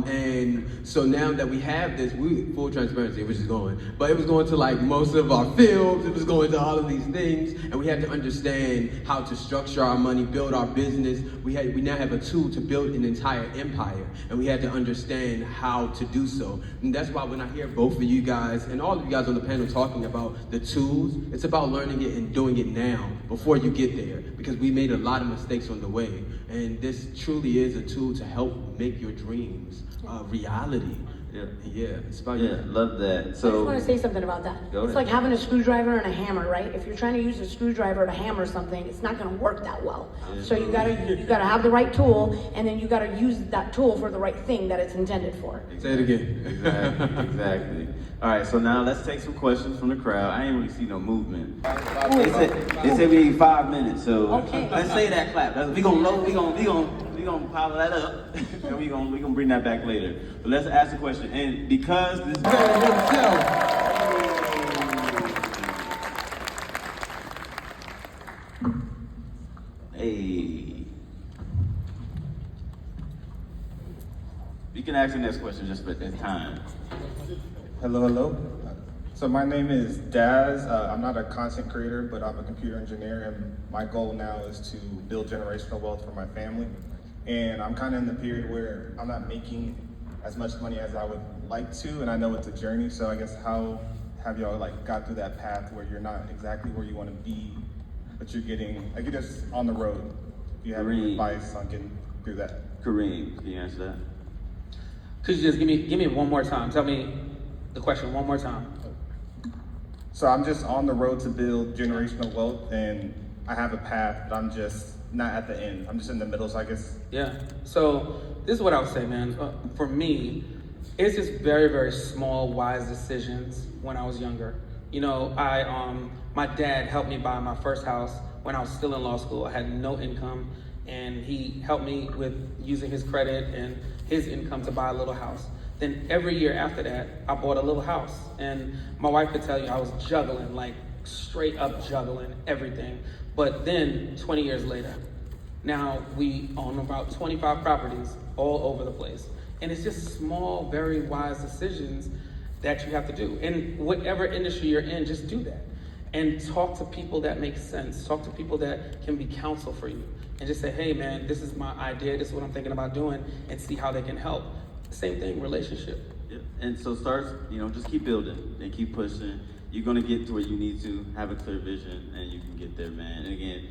and so now that we have this, full transparency, it was just going. But it was going to like most of our films. It was going to all of these things, and we had to understand how to structure our money, build our business. We now have a tool to build an entire empire, and we had to understand how to do so. And that's why when I hear both of you guys and all of you guys on the panel talking about the tools, it's about learning it and doing it now before you get there, because we made a lot of mistakes on the way. And this truly is a tool to help make your dreams reality. Yeah, it's about you. Love that. I just So want to say something about that. Go It's ahead. like having a screwdriver and a hammer, right? If you're trying to use a screwdriver to hammer something, it's not going to work that well. So you gotta have the right tool, and then you gotta use that tool for the right thing that it's intended for. Say it again. Exactly. All right, so now let's take some questions from the crowd. I ain't really see no movement. They said we need 5 minutes, so Okay. let's say that clap. We gonna pile that up, and we gonna bring that back later. But let's ask the question, and because this. Hey. You can ask the next question just for this time. Hello. So my name is Daz. I'm not a content creator, but I'm a computer engineer, and my goal now is to build generational wealth for my family. And I'm kind of in the period where I'm not making as much money as I would like to, and I know it's a journey. So I guess how have y'all like got through that path where you're not exactly where you want to be, but you're getting like you're just on the road? Do you have any advice on getting through that? Kareem, can you answer that? Could you just give me one more time? Tell me the question one more time. So I'm just on the road to build generational wealth, and I have a path, but I'm just not at the end. I'm just in the middle, so I guess. Yeah. So this is what I would say, man. For me, it's just very, very small, wise decisions when I was younger. You know, my dad helped me buy my first house when I was still in law school. I had no income, and he helped me with using his credit and his income to buy a little house. Then every year after that, I bought a little house. And my wife could tell you I was juggling, like straight up juggling everything. But then 20 years later, now we own about 25 properties all over the place. And it's just small, very wise decisions that you have to do. In whatever industry you're in, just do that. And talk to people that make sense. Talk to people that can be counsel for you. And just say, hey man, this is my idea, this is what I'm thinking about doing, and see how they can help. Same thing, relationship. Yep. And so just keep building and keep pushing. You're gonna get to where you need to, have a clear vision, and you can get there, man. And again,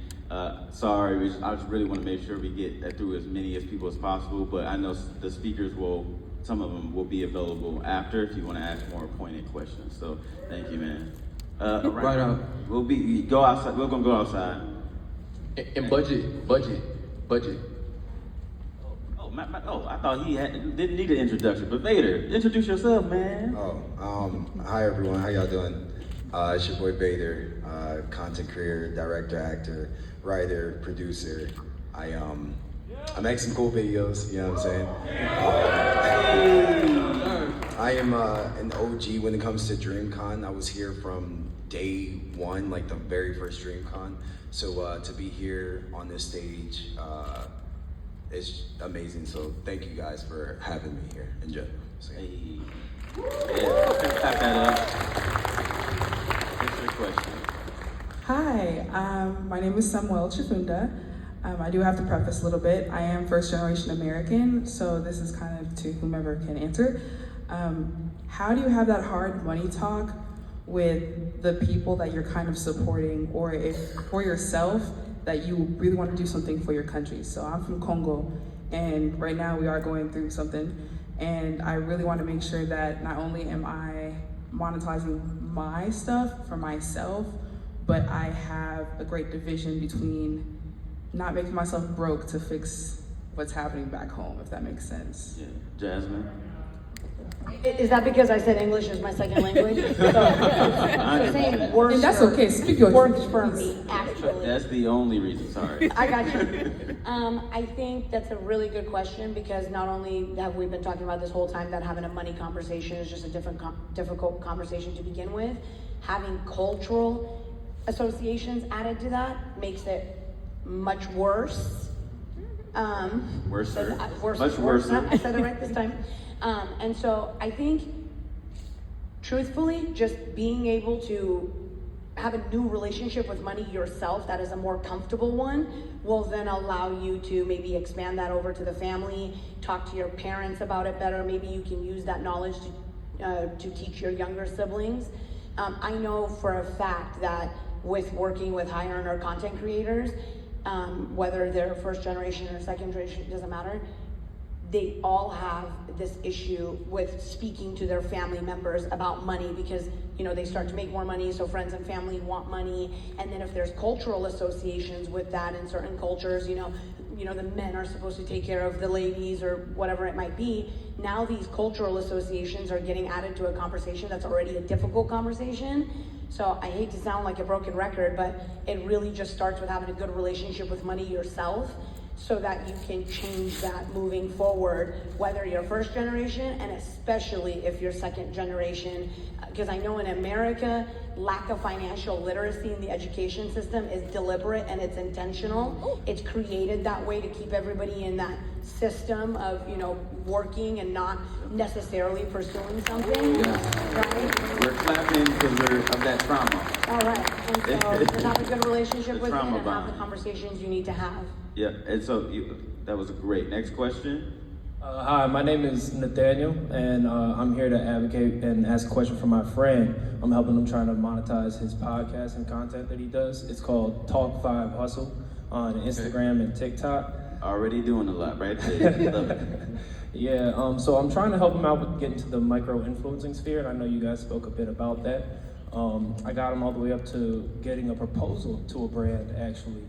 sorry, I just really wanna make sure we get that through as many as people as possible, but I know the speakers some of them will be available after if you wanna ask more pointed questions. So thank you, man. Right on. Go outside, we're gonna go outside. And budget. I thought he didn't need an introduction, but Vader, introduce yourself, man. Hi everyone, how y'all doing? It's your boy Vader, content creator, director, actor, writer, producer. I make some cool videos, you know what I'm saying? I am an OG when it comes to DreamCon. I was here from day one, like the very first DreamCon. So to be here on this stage, it's amazing. So thank you guys for having me here in general. So, Hey. Yeah, tap that up. What's your question? Hi, my name is Samuel Chifunda. I do have to preface a little bit. I am first generation American, so this is kind of to whomever can answer. How do you have that hard money talk with the people that you're kind of supporting, or if for yourself that you really want to do something for your country? So I'm from Congo, and right now we are going through something, and I really want to make sure that not only am I monetizing my stuff for myself, but I have a great division between not making myself broke to fix what's happening back home, if that makes sense. Yeah, Jasmine. Is that because I said English is my second language? So saying works. And that's okay, speak your works truth, for please. me, actually. That's the only reason, sorry. I got you. I think that's a really good question, because not only have we been talking about this whole time that having a money conversation is just a difficult conversation to begin with, having cultural associations added to that makes it much worse. Worse, sir. Much worse. I said it right this time. And so I think, truthfully, just being able to have a new relationship with money yourself that is a more comfortable one will then allow you to maybe expand that over to the family, talk to your parents about it better. Maybe you can use that knowledge to teach your younger siblings. I know for a fact that with working with high earner content creators, whether they're first generation or second generation, it doesn't matter, they all have this issue with speaking to their family members about money because, you know, they start to make more money, so friends and family want money. And then if there's cultural associations with that in certain cultures, you know, the men are supposed to take care of the ladies or whatever it might be. Now these cultural associations are getting added to a conversation that's already a difficult conversation. So I hate to sound like a broken record, but it really just starts with having a good relationship with money yourself, so that you can change that moving forward, whether you're first generation and especially if you're second generation. Because I know in America, lack of financial literacy in the education system is deliberate and it's intentional. It's created that way to keep everybody in that system of, you know, working and not necessarily pursuing something, right? We're clapping because we're of that trauma. All right, and so just have a good relationship with it and have the bomb. conversations you need to have. Yeah, and so that was great. Next question. Hi, my name is Nathaniel, and I'm here to advocate and ask a question for my friend. I'm helping him trying to monetize his podcast and content that he does. It's called Talk 5 Hustle on Instagram and TikTok. Already doing a lot right there. Love it. Yeah, so I'm trying to help him out with getting to the micro-influencing sphere, and I know you guys spoke a bit about that. I got him all the way up to getting a proposal to a brand, actually.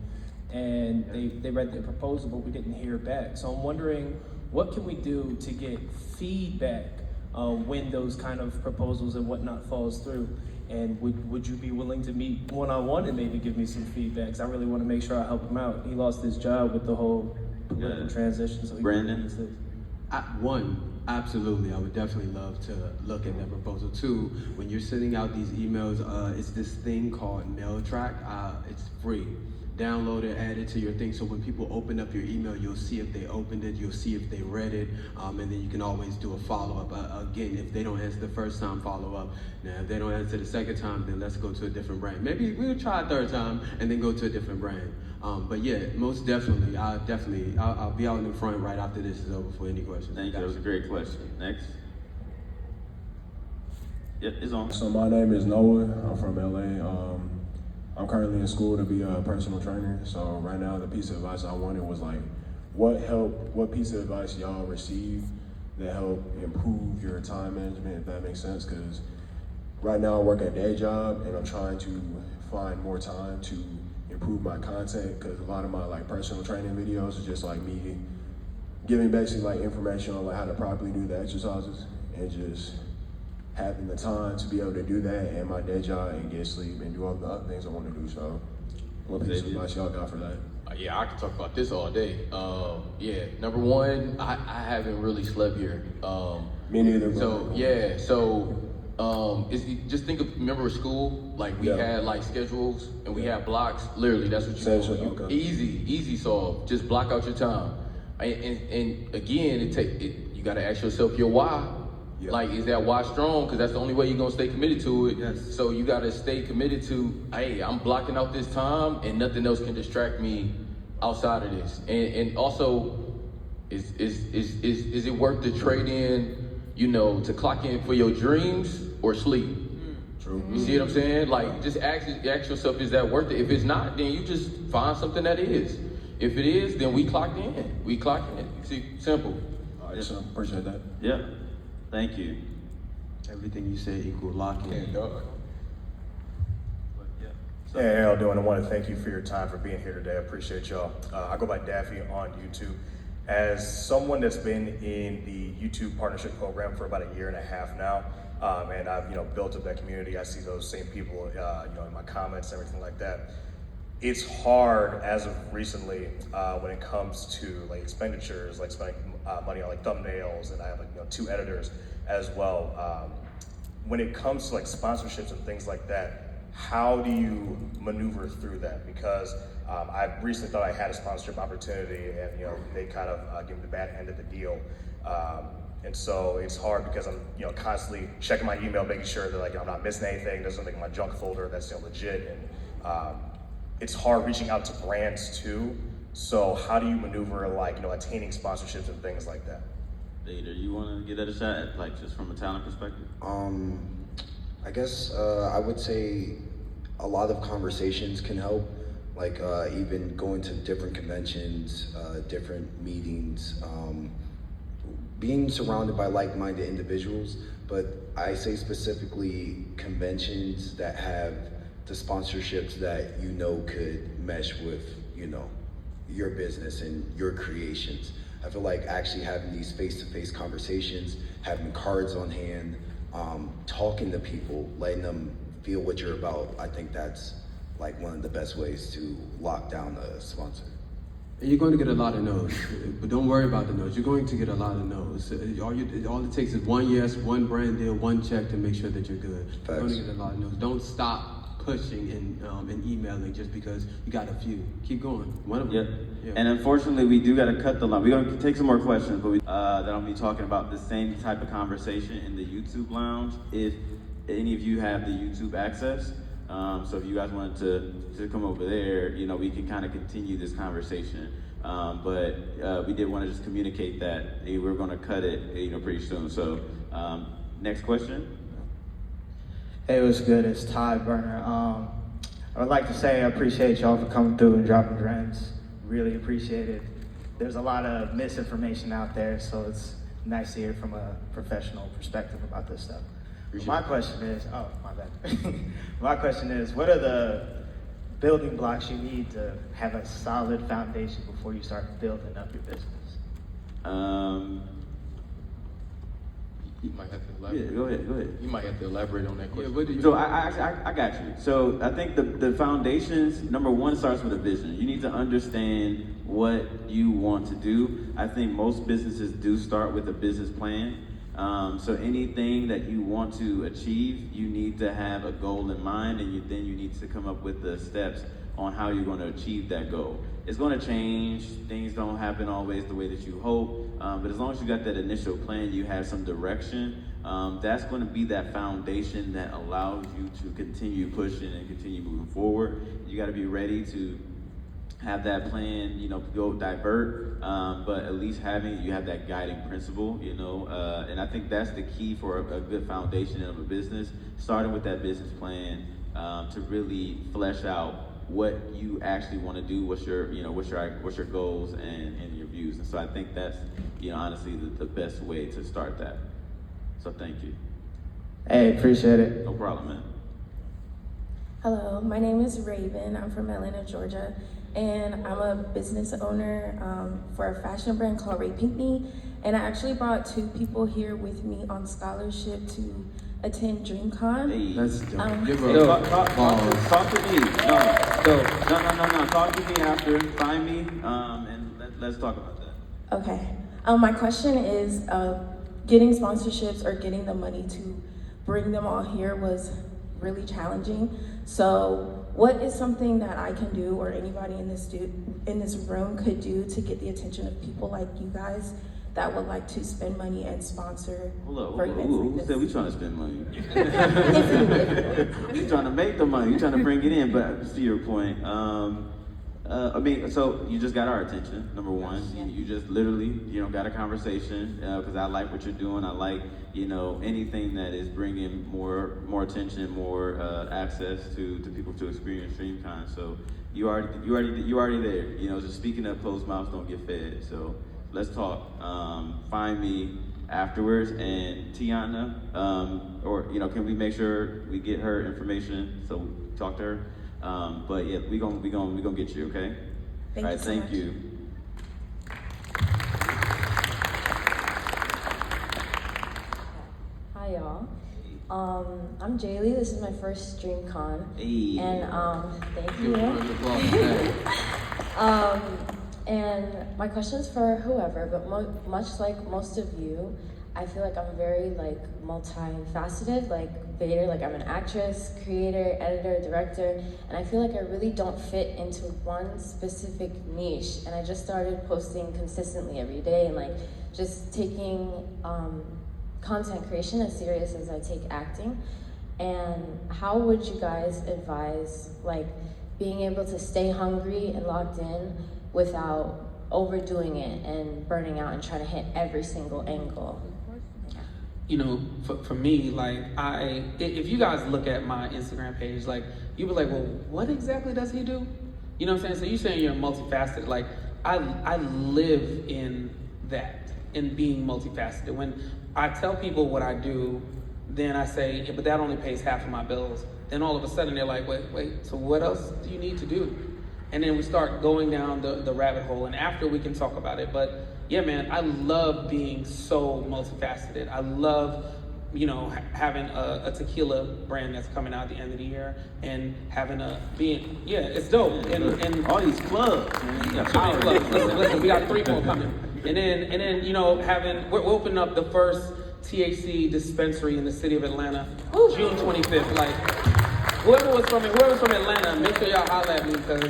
And they read the proposal, but we didn't hear back. So I'm wondering, what can we do to get feedback when those kind of proposals and whatnot falls through? And would you be willing to meet one-on-one and maybe give me some feedback? 'Cause I really want to make sure I help him out. He lost his job with the whole political transition. So Brandon? Absolutely. I would definitely love to look at that proposal. Two, when you're sending out these emails, it's this thing called Mail Track. It's free. Download it, add it to your thing, so when people open up your email, you'll see if they opened it, you'll see if they read it, and then you can always do a follow-up. Again, if they don't answer the first time, follow up. Now, if they don't answer the second time, then let's go to a different brand. Maybe we'll try a third time and then go to a different brand. But yeah, most definitely, I'll be out in the front right after this is over for any questions. Thank you. That was a great question. Next. Yep, it's on. So my name is Noah. I'm from LA. I'm currently in school to be a personal trainer. So right now, the piece of advice I wanted was like, what piece of advice y'all received that helped improve your time management, if that makes sense? Because right now I work a day job and I'm trying to find more time to improve my content, because a lot of my like personal training videos is just like me giving basically like information on like how to properly do the exercises, and just having the time to be able to do that and my day job and get sleep and do all the other things I want to do. So what piece of advice y'all got for that? Yeah, I could talk about this all day. Yeah, number one, I haven't really slept here. Me neither. So yeah, just remember school, like we had like schedules and we had blocks. Literally, that's what you do. Okay. Easy solve. Just block out your time. And again, you got to ask yourself your why. Yep. Like, is that why strong? Because that's the only way you're gonna stay committed to it. Yes. So you gotta stay committed to, hey, I'm blocking out this time and nothing else can distract me outside of this. And also, is it worth the trade in, to clock in for your dreams or sleep? True. You see what I'm saying? Like, just ask yourself, is that worth it? If it's not, then you just find something that is. If it is, then we clocked in. See, simple. All right, so appreciate that. Yeah. Thank you. Everything you said equal lock-in. Yeah, dog. Hey, how y'all doing? I want to thank you for your time, for being here today. I appreciate y'all. I go by Daffy on YouTube. As someone that's been in the YouTube partnership program for about 1.5 years now, and I've built up that community. I see those same people, in my comments and everything like that. It's hard as of recently when it comes to like expenditures, like spending money on like thumbnails, and I have 2 editors as well. When it comes to like sponsorships and things like that, how do you maneuver through that? Because I recently thought I had a sponsorship opportunity, and they kind of give me the bad end of the deal. And so it's hard because I'm constantly checking my email, making sure that I'm not missing anything. There's something in my junk folder that's legit, and it's hard reaching out to brands too. So how do you maneuver attaining sponsorships and things like that? Vader, you want to give that a shot, just from a talent perspective? I guess I would say a lot of conversations can help. Even going to different conventions, different meetings, being surrounded by like-minded individuals, but I say specifically conventions that have the sponsorships that could mesh with your business and your creations. I feel like actually having these face-to-face conversations, having cards on hand, talking to people, letting them feel what you're about, I think that's one of the best ways to lock down a sponsor. And you're going to get a lot of no's, but don't worry about the no's. You're going to get a lot of no's. All it takes is one yes, one brand deal, one check to make sure that you're good. Facts. You're going to get a lot of no's. Don't stop pushing and emailing just because you got a few. Keep going. One of them. Yep. Yeah. And unfortunately, we do got to cut the line. We're going to take some more questions, but then I'll be talking about the same type of conversation in the YouTube lounge if any of you have the YouTube access. So if you guys wanted to come over there, we can kind of continue this conversation. But we did want to just communicate that we're going to cut it, pretty soon. So next question. Hey, what's good? It's Todd Burner. I would like to say I appreciate y'all for coming through and dropping gems. Really appreciate it. There's a lot of misinformation out there, so it's nice to hear from a professional perspective about this stuff. My question is, my bad. My question is, what are the building blocks you need to have a solid foundation before you start building up your business? You might have to elaborate. Yeah, go ahead. You might have to elaborate on that question. Yeah, So I got you. So I think the foundations, number one, starts with a vision. You need to understand what you want to do. I think most businesses do start with a business plan. So anything that you want to achieve, you need to have a goal in mind, and then you need to come up with the steps on how you're going to achieve that goal. It's going to change. Things don't happen always the way that you hope, but as long as you got that initial plan, you have some direction, that's going to be that foundation that allows you to continue pushing and continue moving forward. You got to be ready to have that plan, go divert, but at least you have that guiding principle, and I think that's the key for a good foundation of a business, starting with that business plan to really flesh out what you actually want to do, what's your goals and your views. And so I think that's, honestly the best way to start that. So thank you. Hey, appreciate it. No problem, man. Hello, my name is Raven. I'm from Atlanta, Georgia, and I'm a business owner for a fashion brand called Ray Pinkney. And I actually brought 2 people here with me on scholarship to attend DreamCon. Hey. That's dope. Give her Hey, a talk to me. No. Talk to me after. Find me, and let's talk about that. Okay. My question is, getting sponsorships or getting the money to bring them all here was really challenging. So what is something that I can do, or anybody in this room could do, to get the attention of people like you guys that would like to spend money and sponsor for events like Who this? said we trying to spend money? We trying to make the money. You trying to bring it in. But to your point, so you just got our attention. Number one, you just literally, got a conversation because I like what you're doing. I like, anything that is bringing more attention, more access to people to experience DreamCon. So you already there. Just speaking up, closed mouths don't get fed. So let's talk. Find me afterwards, and Tiana, can we make sure we get her information so we talk to her? But yeah, we gonna get you, okay? Thank All right, you so thank much. you. Hi y'all. I'm Jaylee. This is my first DreamCon. Hey. And thank you. a round of applause. And my question is for whoever, but much like most of you, I feel like I'm very like multifaceted, like Vader, like I'm an actress, creator, editor, director, and I feel like I really don't fit into one specific niche. And I just started posting consistently every day and like just taking content creation as serious as I take acting. And how would you guys advise like being able to stay hungry and locked in without overdoing it and burning out and trying to hit every single angle? You know, for me, like if you guys look at my Instagram page, like you be like, well, what exactly does he do? You know what I'm saying? So you're saying you're multifaceted. Like I live in that, in being multifaceted. When I tell people what I do, then I say, yeah, but that only pays half of my bills. Then all of a sudden they're like, wait, so what else do you need to do? And then we start going down the rabbit hole, and after we can talk about it. But yeah, man, I love being so multifaceted. I love, you know, having a tequila brand that's coming out at the end of the year, and having it's dope. And all these clubs, man. You got too many power. clubs. Listen, we got 3 more coming. And then you know, we're opening up the first THC dispensary in the city of Atlanta, June 25th. Like, whoever's from Atlanta, make sure y'all holler at me, because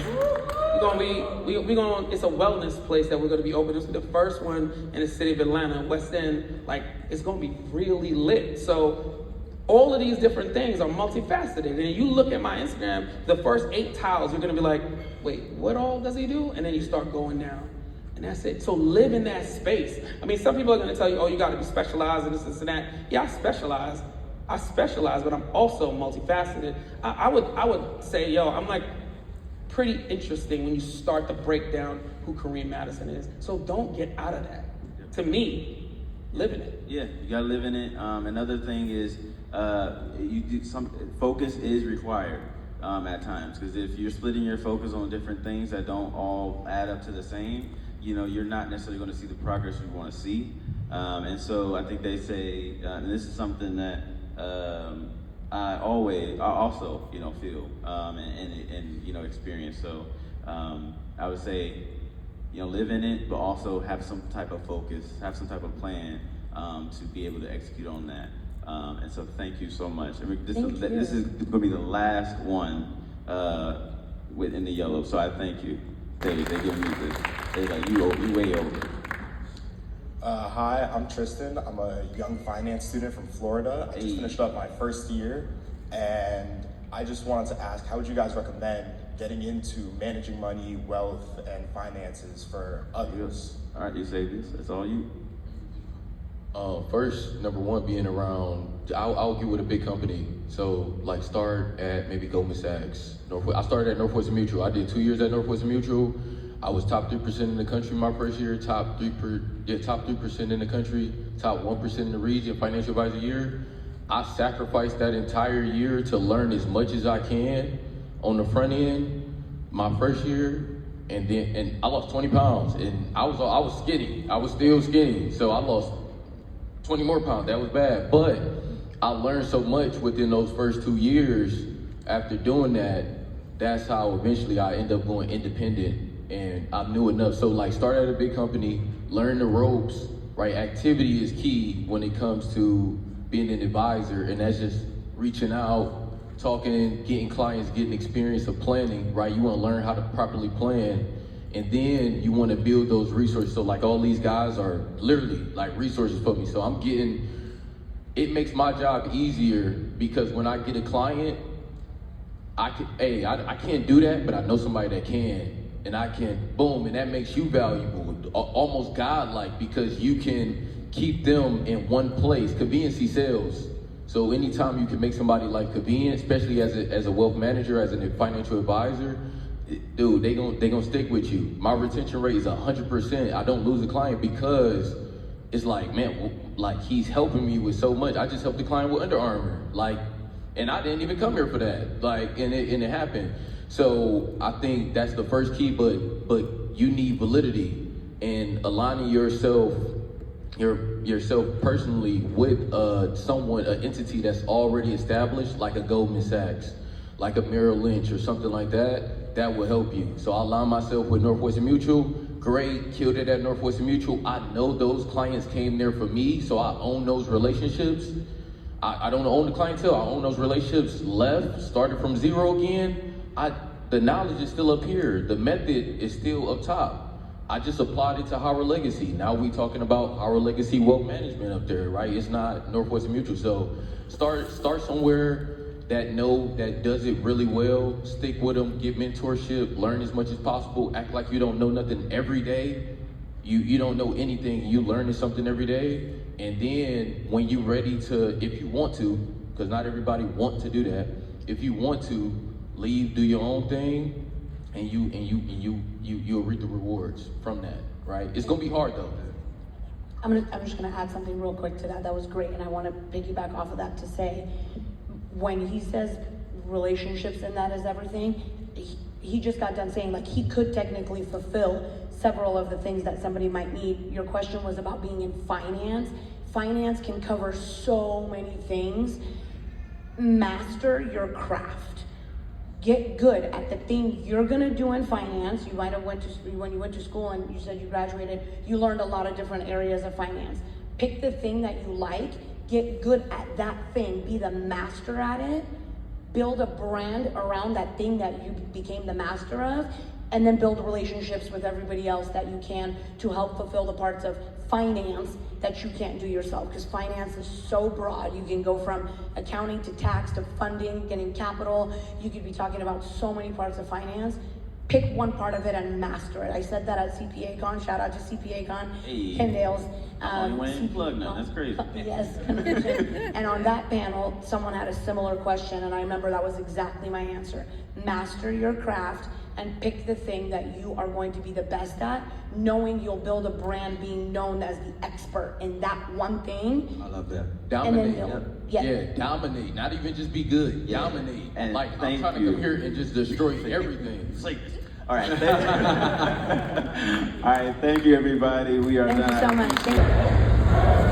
it's a wellness place that we're gonna be opening. This is the first one in the city of Atlanta, West End. Like, it's gonna be really lit. So all of these different things are multifaceted. And you look at my Instagram, the first 8 tiles, you're gonna be like, wait, what all does he do? And then you start going down. And that's it. So live in that space. I mean, some people are gonna tell you, oh, you gotta be specialized in this and that. Yeah, I specialize, but I'm also multifaceted. I would say, I'm like pretty interesting when you start to break down who Kareem Madison is. So don't get out of that. To me, live in it. Yeah, you gotta live in it. Another thing is, focus is required at times, because if you're splitting your focus on different things that don't all add up to the same, you know, you're not necessarily going to see the progress you want to see. And so I think they say, and this is something that I also, you know, feel and you know, experience. So I would say, you know, live in it, but also have some type of focus, have some type of plan to be able to execute on that. And so thank you so much. I mean, this is going to be the last one in the yellow. So I thank you. They give me this. They like, you way over. Hi, I'm Tristan. I'm a young finance student from Florida. I just finished up my first year, and I just wanted to ask, how would you guys recommend getting into managing money, wealth, and finances for others? All right, you say this. That's all you. First, number one, being around, I'll get with a big company. So like start at maybe Goldman Sachs. I started at Northwestern Mutual. I did 2 years at Northwestern Mutual. I was top 3% in the country my first year, top 3% in the country, top 1% in the region, financial advisor year. I sacrificed that entire year to learn as much as I can on the front end my first year, and I lost 20 pounds, and I was skinny. I was still skinny, so I lost 20 more pounds. That was bad, but I learned so much within those first 2 years. After doing that, that's how eventually I ended up going independent, and I knew enough. So like, start at a big company, learn the ropes, right? Activity is key when it comes to being an advisor, and that's just reaching out, talking, getting clients, getting experience of planning, right? You wanna learn how to properly plan, and then you wanna build those resources. So like, all these guys are literally like resources for me. So it makes my job easier, because when I get a client, I can't do that, but I know somebody that can, and I can, boom, and that makes you valuable, almost godlike, because you can keep them in one place. Conveniency sells. So anytime you can make somebody like convenient, especially as a wealth manager, as a financial advisor, dude, they gonna stick with you. My retention rate is 100%. I don't lose a client, because it's like, man, like, he's helping me with so much. I just helped the client with Under Armour, like, and I didn't even come here for that, like, and it happened. So I think that's the first key, but you need validity, and aligning yourself personally with an entity that's already established, like a Goldman Sachs, like a Merrill Lynch or something like that, that will help you. So I align myself with Northwestern Mutual. great, killed it at Northwestern Mutual. I know those clients came there for me, so I own those relationships. I don't own the clientele, I own those relationships. Left, started from zero again. The knowledge is still up here. The method is still up top. I just applied it to Howard Legacy. Now we talking about Howard Legacy Wealth Management up there, right? It's not Northwestern Mutual. So start somewhere that does it really well. Stick with them, get mentorship, learn as much as possible. Act like you don't know nothing every day. You don't know anything. You learning something every day. And then when you're ready to, if you want to, because not everybody want to do that. If you want to leave, do your own thing, and you'll reap the rewards from that, right? It's gonna be hard though. I'm just gonna add something real quick to that. That was great, and I want to piggyback off of that to say, when he says relationships and that is everything, he just got done saying like he could technically fulfill several of the things that somebody might need. Your question was about being in finance. Finance can cover so many things. Master your craft. Get good at the thing you're gonna do in finance. You might have when you went to school and you said you graduated, you learned a lot of different areas of finance. Pick the thing that you like, get good at that thing, be the master at it, build a brand around that thing that you became the master of, and then build relationships with everybody else that you can to help fulfill the parts of finance that you can't do yourself, because finance is so broad. You can go from accounting to tax to funding, getting capital. You could be talking about so many parts of finance. Pick one part of it and master it. I said that at CPA Con. Shout out to CPA Con. Hey. Kendale's. You ain't even plugged none. That's crazy. Yes. And on that panel, someone had a similar question, and I remember that was exactly my answer. Master your craft and pick the thing that you are going to be the best at, knowing you'll build a brand being known as the expert in that one thing. I love that. Dominate. Yeah. Dominate. Not even just be good. Yeah. Dominate. And like I'm thank trying you. to come here and just destroy everything. All right. All right. Thank you, everybody. We are Thank done. you so much. Thank you.